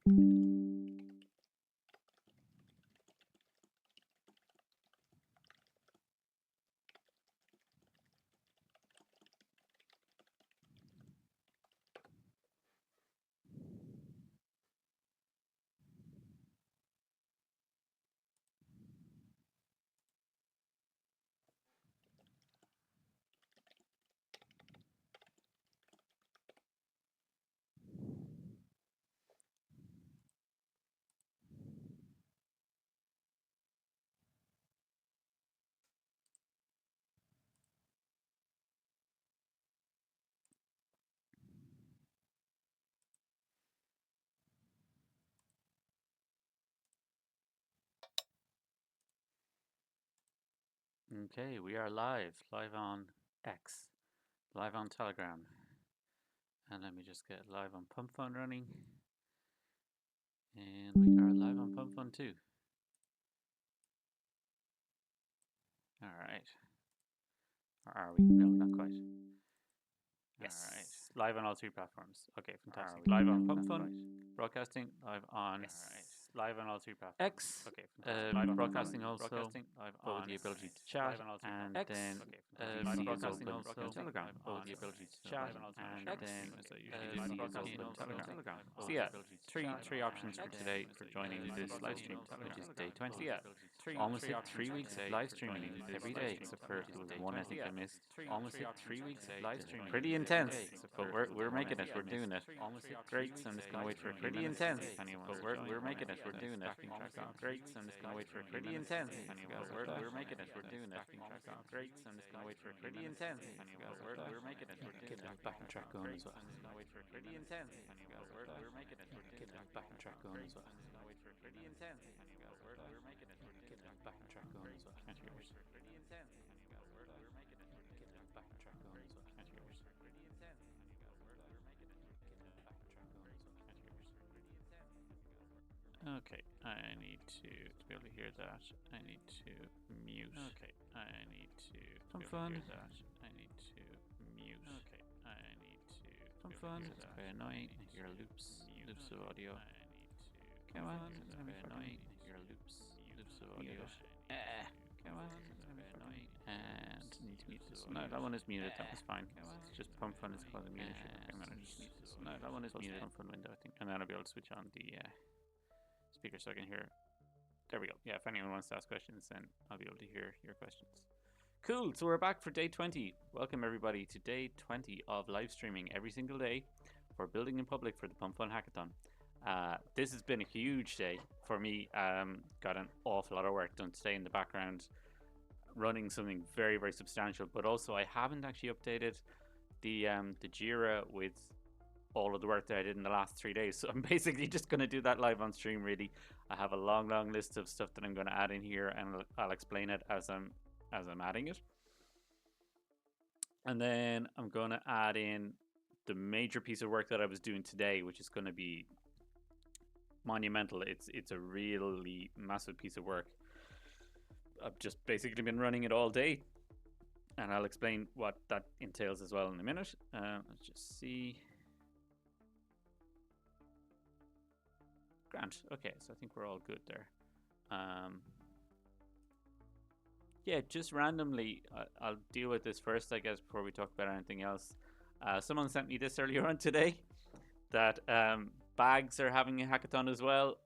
Okay, we are live on X, live on Telegram, and let me just get live on PumpFun running, and we are live on PumpFun too. All right, or are we? No, not quite. Yes, all right. Live on all three platforms. Okay, fantastic. Live on PumpFun, broadcasting live on. Yes. All right. Live on all three platforms. X, okay, live broadcasting also, broadcasting live on with the ability to chat, and X, then VC is open Telegram with the ability to chat, and then VC is open Telegram. So yeah, three options for today for joining this live stream, which is day 20. So yeah, almost hit 3 weeks of live streaming every day, except for there was one I think I missed. Almost hit 3 weeks of live streaming. Pretty intense, but we're making it. We're doing it. Great. So I'm just gonna wait for pretty intense. But we're making it. We're doing it. Great. So I'm just gonna wait for pretty intense. But we're making it. We're doing it. Great. So I'm just gonna wait for pretty intense. But we're making it. We're doing it. Backing track going as well. Wait for pretty intense. But we're making it. We're doing it. Backing track going as well. Wait for pretty intense. But we're making it. We're doing it. Backing track going as well. Can't hear it. Pretty intense. But we're making it. We're getting it. Backing track going as well. Can't hear it. Pretty intense. But we're making it. We're getting it. Backing track going as well. Can't hear it. Pretty intense. Okay, I need to be able to hear that. I need to mute. Okay, I need to be able to hear that. I need to mute. Okay, I need to PumpFun. It's very annoying. I hear loops of audio. Come on, it's very annoying. I hear loops of audio. Come on, it's very annoying. And need to mute this. No, that one is muted. That was fine. It's just PumpFun is causing me an issue. Okay, I'm gonna just mute this. No, that one is muted. PumpFun window, I think, and then I'll be able to switch on the speaker so I can hear. There we go. Yeah, if anyone wants to ask questions, then I'll be able to hear your questions. Cool. So we're back for day 20. Welcome everybody to day 20 of live streaming every single day for building in public for the PumpFun Hackathon. This has been a huge day for me. Got an awful lot of work done today in the background, running something very, very substantial. But also, I haven't actually updated the Jira with all of the work that I did in the last 3 days. So I'm basically just going to do that live on stream. Really, I have a long list of stuff that I'm going to add in here, and I'll explain it as I'm adding it. And then I'm going to add in the major piece of work that I was doing today, which is going to be monumental. It's a really massive piece of work. I've just basically been running it all day, and I'll explain what that entails as well in a minute. Let's just see. Grant. Okay, so I think we're all good there. Yeah, just randomly, I'll deal with this first, I guess, before we talk about anything else. Someone sent me this earlier on today, that Bags are having a hackathon as well.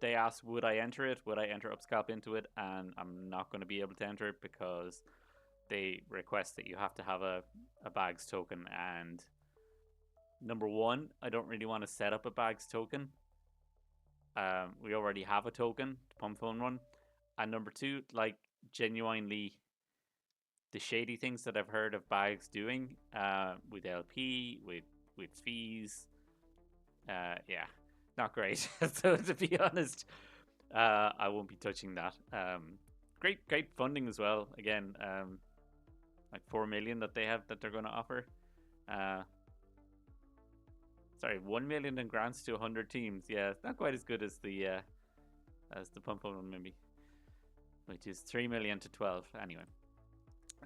They asked, would I enter it? Would I enter UpScalp into it? And I'm not going to be able to enter it because they request that you have to have a Bags token. And number one, I don't really want to set up a Bags token. We already have a token, the PumpFun one. And number two, like, genuinely, the shady things that I've heard of Bags doing with LP, with fees, yeah, not great. So to be honest, I won't be touching that. Great funding as well. Again, like 4 million that they have that they're going to offer. Sorry, 1 million in grants to 100 teams. Yeah, it's not quite as good as the PumpFun one maybe, which is 3 million to 12. Anyway,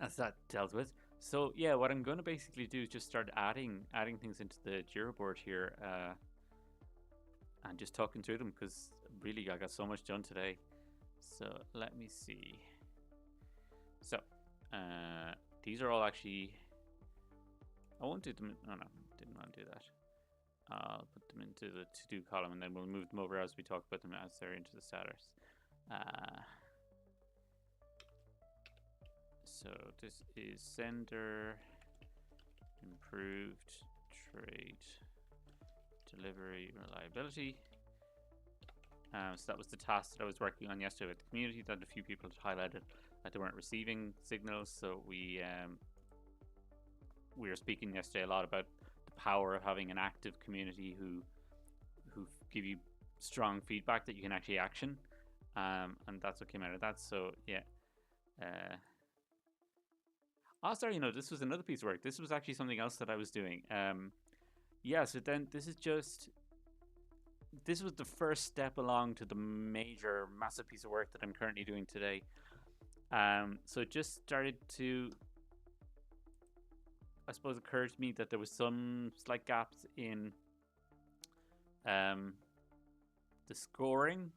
as that tells with. So yeah, what I'm going to basically do is just start adding things into the Jira board here. and just talking through them, because really I got so much done today. So let me see. So these are all actually, I won't do them. Oh no, didn't want to do that. I'll put them into the to-do column, and then we'll move them over as we talk about them as they're into the status. So this is sender, improved trade delivery reliability. So that was the task that I was working on yesterday with the community, that a few people had highlighted that they weren't receiving signals. So we were speaking yesterday a lot about the power of having an active community who give you strong feedback that you can actually action, and that's what came out of that. So yeah. Oh, sorry, this was another piece of work. This was actually something else that I was doing. Yeah, so then this was the first step along to the major, massive piece of work that I'm currently doing today. So it just started to, I suppose, occur to me that there was some slight gaps in the scoring,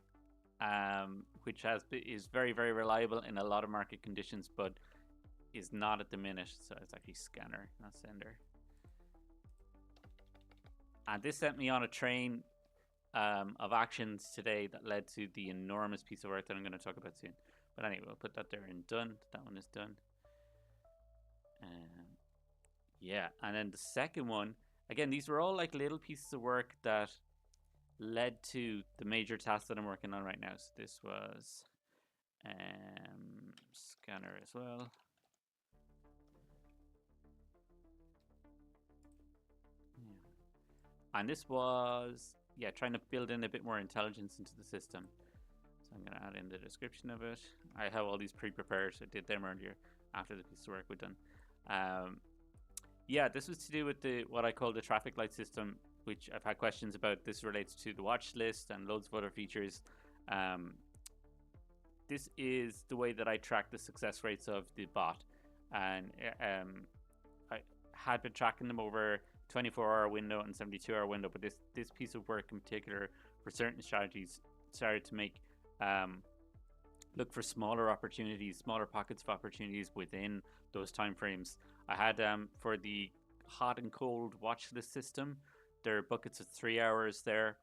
which is very, very reliable in a lot of market conditions, but is not at the minute. So it's actually scanner, not sender. And this sent me on a train of actions today that led to the enormous piece of work that I'm going to talk about soon. But anyway, we'll put that there and done. That one is done. Yeah, and then the second one, again, these were all like little pieces of work that led to the major task that I'm working on right now. So this was scanner as well. And this was, yeah, trying to build in a bit more intelligence into the system. So I'm going to add in the description of it. I have all these pre-prepared. I did them earlier after the piece of work was done. Yeah, this was to do with what I call the traffic light system, which I've had questions about. This relates to the watch list and loads of other features. This is the way that I track the success rates of the bot. And I had been tracking them over 24-hour window and 72-hour window, but this piece of work in particular for certain strategies started to make look for smaller opportunities, smaller pockets of opportunities within those timeframes. I had for the hot and cold watch list system, there are buckets of 3 hours there,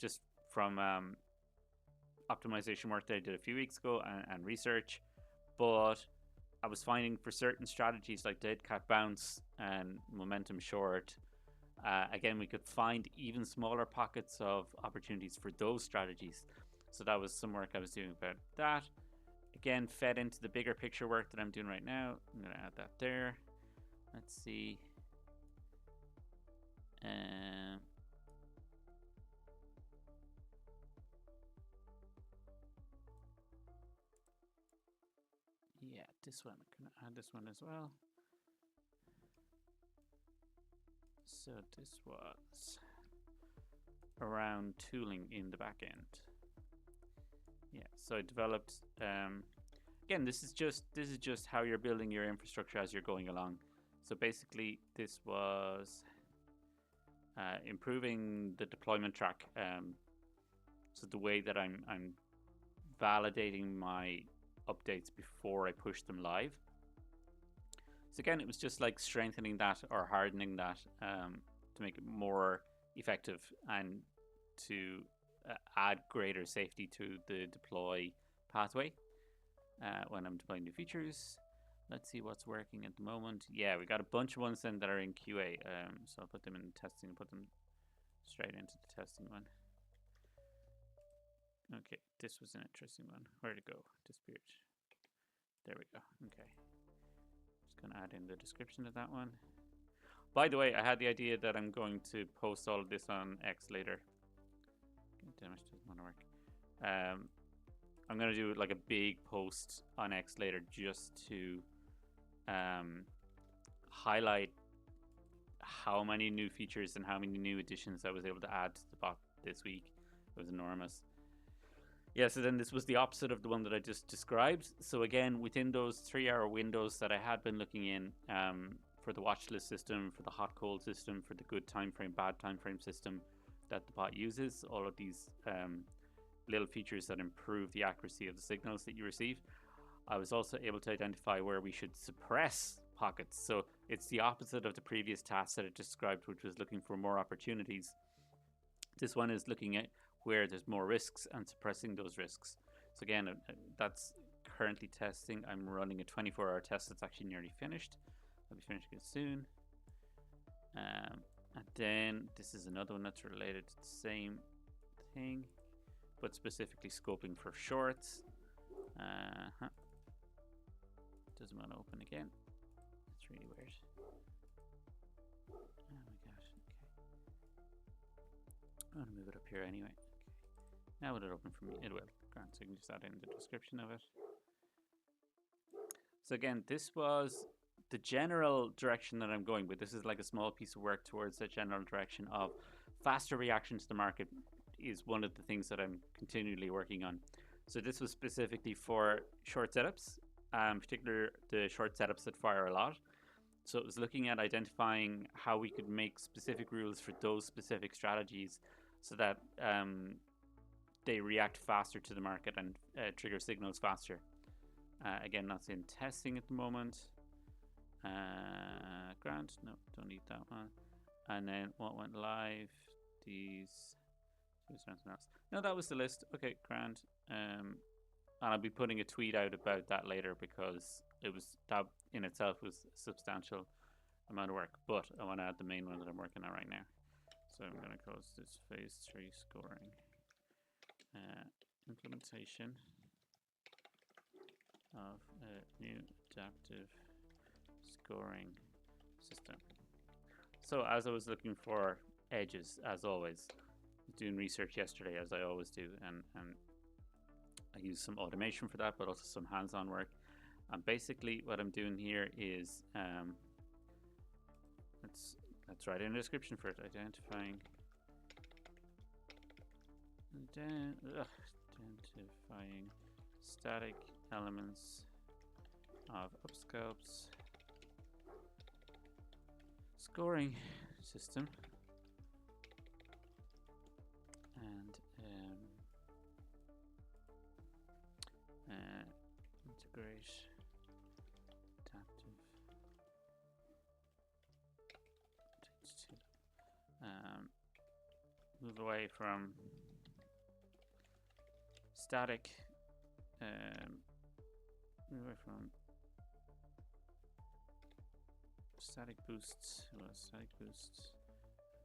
just from optimization work that I did a few weeks ago and research. But I was finding for certain strategies like dead cat bounce and momentum short, again, we could find even smaller pockets of opportunities for those strategies. So that was some work I was doing about that. Again, fed into the bigger picture work that I'm doing right now. I'm going to add that there. Let's see. Yeah, this one. I'm going to add this one as well. So this was around tooling in the back end. Yeah, so I developed, again, this is just how you're building your infrastructure as you're going along. So basically this was improving the deployment track. So the way that I'm validating my updates before I push them live. So again, it was just like strengthening that or hardening that to make it more effective and to add greater safety to the deploy pathway when I'm deploying new features. Let's see what's working at the moment. Yeah, we got a bunch of ones then that are in QA. So I'll put them in testing and put them straight into the testing one. Okay, this was an interesting one. Where'd it go? Disappeared. There we go. Okay. Just gonna add in the description of that one. By the way, I had the idea that I'm going to post all of this on X later. Damn it, doesn't want to work. I'm gonna do like a big post on X later just to highlight how many new features and how many new additions I was able to add to the bot this week. It was enormous. Yeah, so then this was the opposite of the one that I just described. So again, within those 3 hour windows that I had been looking in for the watch list system, for the hot cold system, for the good time frame, bad time frame system, that the bot uses, all of these little features that improve the accuracy of the signals that you receive. I was also able to identify where we should suppress pockets. So it's the opposite of the previous task that I described, which was looking for more opportunities. This one is looking at where there's more risks and suppressing those risks. So again, that's currently testing. I'm running a 24-hour test that's actually nearly finished. I'll be finishing it soon. And then this is another one that's related to the same thing, but specifically scoping for shorts. Doesn't want to open again. It's really weird. Oh my gosh. Okay. I'm going to move it up here anyway. Okay. Now will it open for me? It will. Grant, so you can just add in the description of it. So again, this was the general direction that I'm going with. This is like a small piece of work towards the general direction of faster reaction to the market is one of the things that I'm continually working on. So this was specifically for short setups, particularly the short setups that fire a lot. So it was looking at identifying how we could make specific rules for those specific strategies so that they react faster to the market and trigger signals faster. Again, that's in testing at the moment. Grant, no, don't need that one. And then what went live? These. Something else. No, that was the list. Okay, grand. And I'll be putting a tweet out about that later because it was that in itself was a substantial amount of work. But I want to add the main one that I'm working on right now. So I'm going to close this phase 3 scoring implementation of a new adaptive scoring system. So as I was looking for edges, as always, doing research yesterday, as I always do, and I use some automation for that, but also some hands-on work. And basically what I'm doing here is let's write in a description for it. Identifying static elements of UpScalp's scoring system and integrate adaptive move away from static static boosts,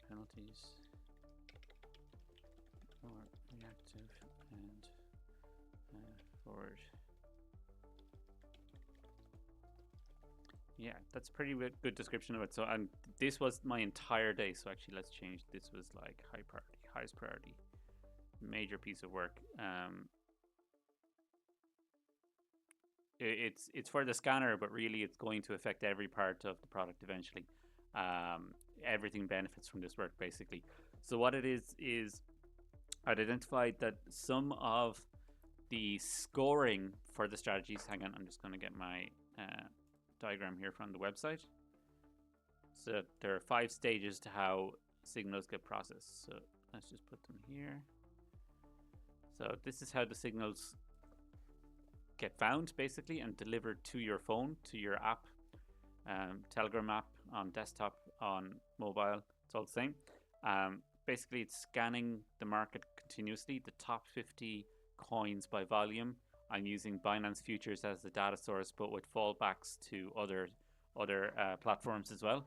penalties, or reactive and forward. Yeah, that's pretty good description of it. So, and this was my entire day. So actually, let's change. This was like highest priority, major piece of work. It's for the scanner, but really it's going to affect every part of the product eventually. Everything benefits from this work basically. So what it is I'd identified that some of the scoring for the strategies, hang on, I'm just going to get my diagram here from the website. So there are 5 stages to how signals get processed. So let's just put them here. So this is how the signals get found basically and delivered to your phone, to your app, Telegram app, on desktop, on mobile, it's all the same. Basically it's scanning the market continuously, the top 50 coins by volume. I'm using Binance Futures as the data source, but with fallbacks to other platforms as well.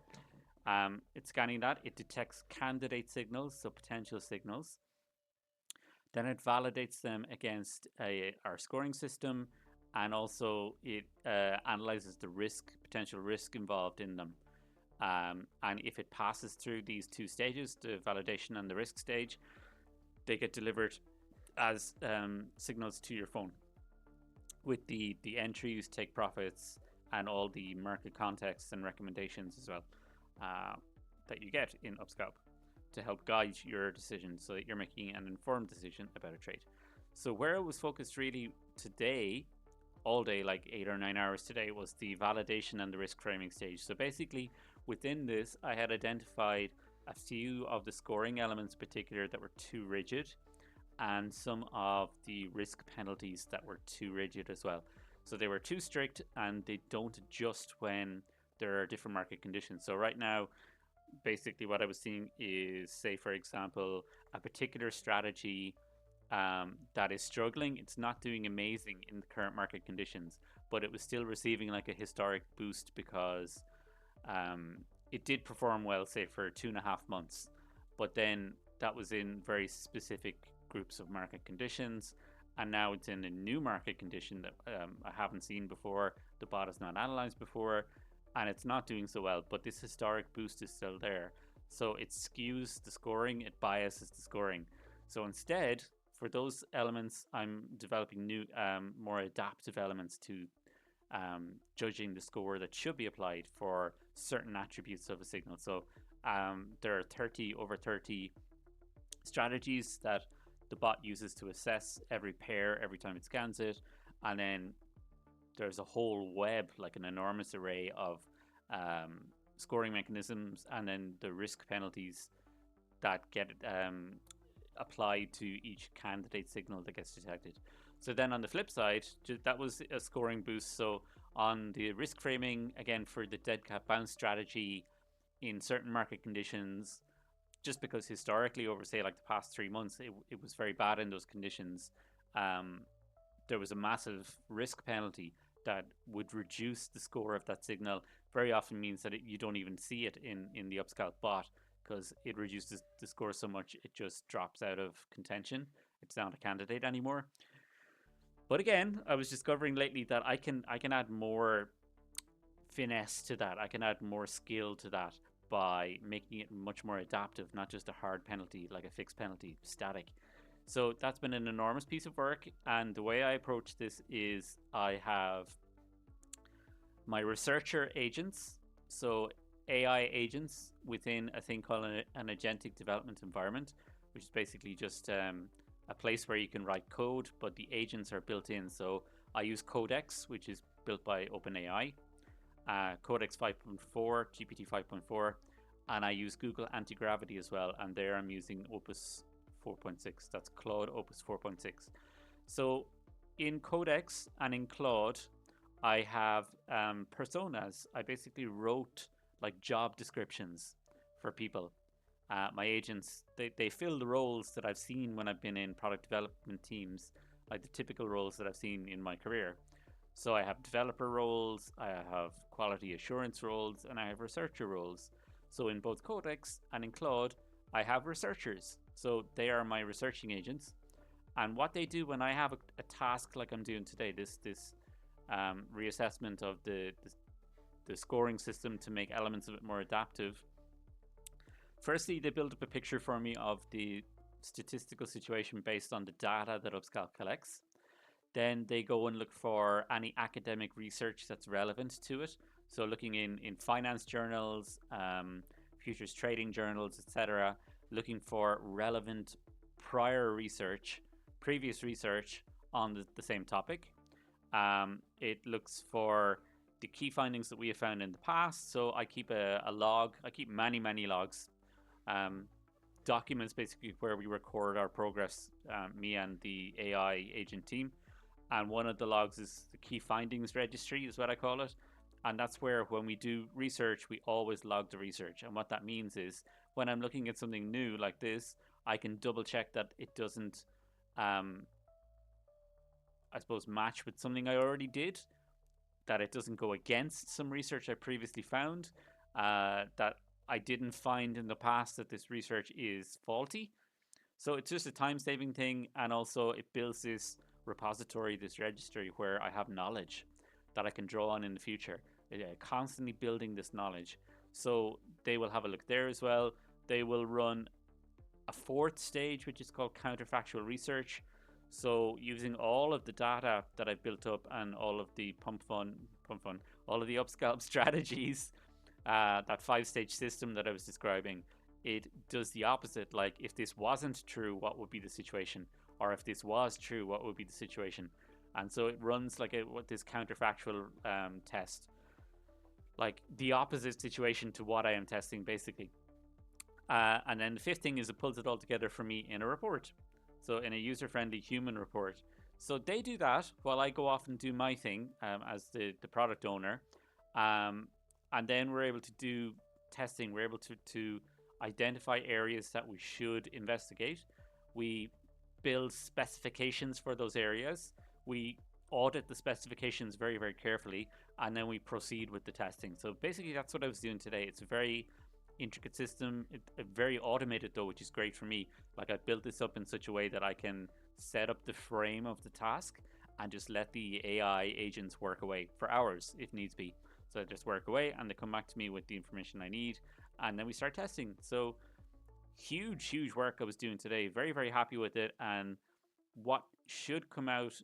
It's scanning that. It detects candidate signals, so potential signals. Then it validates them against our scoring system, and also it analyzes the potential risk involved in them. And if it passes through these 2 stages, the validation and the risk stage, they get delivered as signals to your phone with the entries, take profits, and all the market contexts and recommendations as well that you get in UpScalp to help guide your decision so that you're making an informed decision about a trade. So where it was focused really today, all day, like 8 or 9 hours today, was the validation and the risk framing stage. So basically within this, I had identified a few of the scoring elements in particular that were too rigid, and some of the risk penalties that were too rigid as well. So they were too strict, and they don't adjust when there are different market conditions. So right now, basically what I was seeing is, say for example, a particular strategy that is struggling. It's not doing amazing in the current market conditions, but it was still receiving like a historic boost because it did perform well, say for 2.5 months, but then that was in very specific groups of market conditions, and now it's in a new market condition that I haven't seen before. The bot is not analyzed before, and it's not doing so well, but this historic boost is still there. So it skews the scoring, it biases the scoring. So instead, for those elements, I'm developing new, more adaptive elements to judging the score that should be applied for certain attributes of a signal. So there are over 30 strategies that the bot uses to assess every pair every time it scans it, and then there's a whole web, like an enormous array of scoring mechanisms, and then the risk penalties that get applied to each candidate signal that gets detected. So then on the flip side, that was a scoring boost. So on the risk framing, again, for the dead cat bounce strategy in certain market conditions, just because historically over, say, like the past 3 months, it was very bad in those conditions, there was a massive risk penalty that would reduce the score of that signal. Very often means that you don't even see it in the UpScalp bot, because it reduces the score so much it just drops out of contention. It's not a candidate anymore. But again, I was discovering lately that I can add more finesse to that. I can add more skill to that by making it much more adaptive, not just a hard penalty like a fixed penalty, static. So that's been an enormous piece of work, and the way I approach this is I have my researcher agents, so AI agents within a thing called an agentic development environment, which is basically just a place where you can write code, but the agents are built in. So I use Codex, which is built by OpenAI, Codex 5.4, GPT 5.4, and I use Google Anti-Gravity as well, and there I'm using Opus 4.6. That's Claude Opus 4.6. So in Codex and in Claude, I have personas. I basically wrote like job descriptions for people. My agents, they fill the roles that I've seen when I've been in product development teams, like the typical roles that I've seen in my career. So I have developer roles, I have quality assurance roles, and I have researcher roles. So in both Codex and in Claude, I have researchers. So they are my researching agents. And what they do when I have a task like I'm doing today, this reassessment of the scoring system to make elements of it more adaptive. Firstly, they build up a picture for me of the statistical situation based on the data that UpScalp collects. Then they go and look for any academic research that's relevant to it. So looking in finance journals, futures trading journals, etc., looking for relevant previous research on the same topic. It looks for the key findings that we have found in the past. So I keep a log. I keep many logs, documents basically where we record our progress, me and the AI agent team. And one of the logs is the key findings registry, is what I call it. And that's where, when we do research, we always log the research. And what that means is, when I'm looking at something new like this, I can double check that it doesn't, I suppose, match with something I already did, that it doesn't go against some research I previously found, that I didn't find in the past that this research is faulty. So it's just a time-saving thing, and also it builds this repository, this registry, where I have knowledge that I can draw on in the future, constantly building this knowledge. So they will have a look there as well. They will run a fourth stage, which is called counterfactual research. So using all of the data that I've built up and all of the PumpFun, all of the UpScalp strategies, that 5-stage system that I was describing, it does the opposite. Like, if this wasn't true, what would be the situation? Or if this was true, what would be the situation? And so it runs like this counterfactual test, like the opposite situation to what I am testing, basically. And then the fifth thing is it pulls it all together for me in a report. So in a user-friendly human report. So they do that while I go off and do my thing as the product owner. And then we're able to do testing. We're able to identify areas that we should investigate. We build specifications for those areas. We audit the specifications very, very carefully, and then we proceed with the testing. So basically, that's what I was doing today. It's a very intricate system, very automated though, which is great for me. Like, I built this up in such a way that I can set up the frame of the task and just let the AI agents work away for hours if needs be. So I just work away and they come back to me with the information I need, and then we start testing. So huge work I was doing today. Very, very happy with it. And what should come out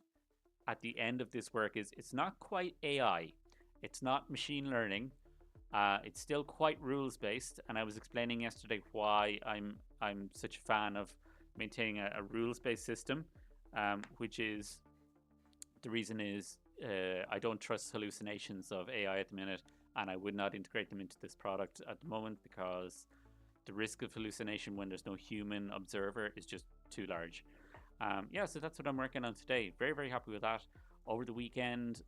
at the end of this work is it's not quite AI, it's not machine learning. It's still quite rules based, and I was explaining yesterday why I'm such a fan of maintaining a rules based system, which is the reason is I don't trust hallucinations of AI at the minute, and I would not integrate them into this product at the moment because the risk of hallucination when there's no human observer is just too large. Yeah, so that's what I'm working on today. Very, very happy with that. Over the weekend,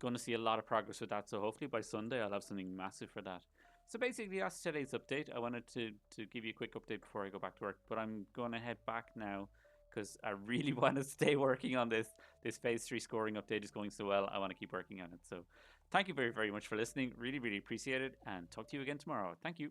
going to see a lot of progress with that. So hopefully by Sunday, I'll have something massive for that. So basically, that's today's update. I wanted to give you a quick update before I go back to work, but I'm going to head back now because I really want to stay working on this. This phase 3 scoring update is going so well. I want to keep working on it. So thank you very, very much for listening. Really, really appreciate it, and talk to you again tomorrow. Thank you.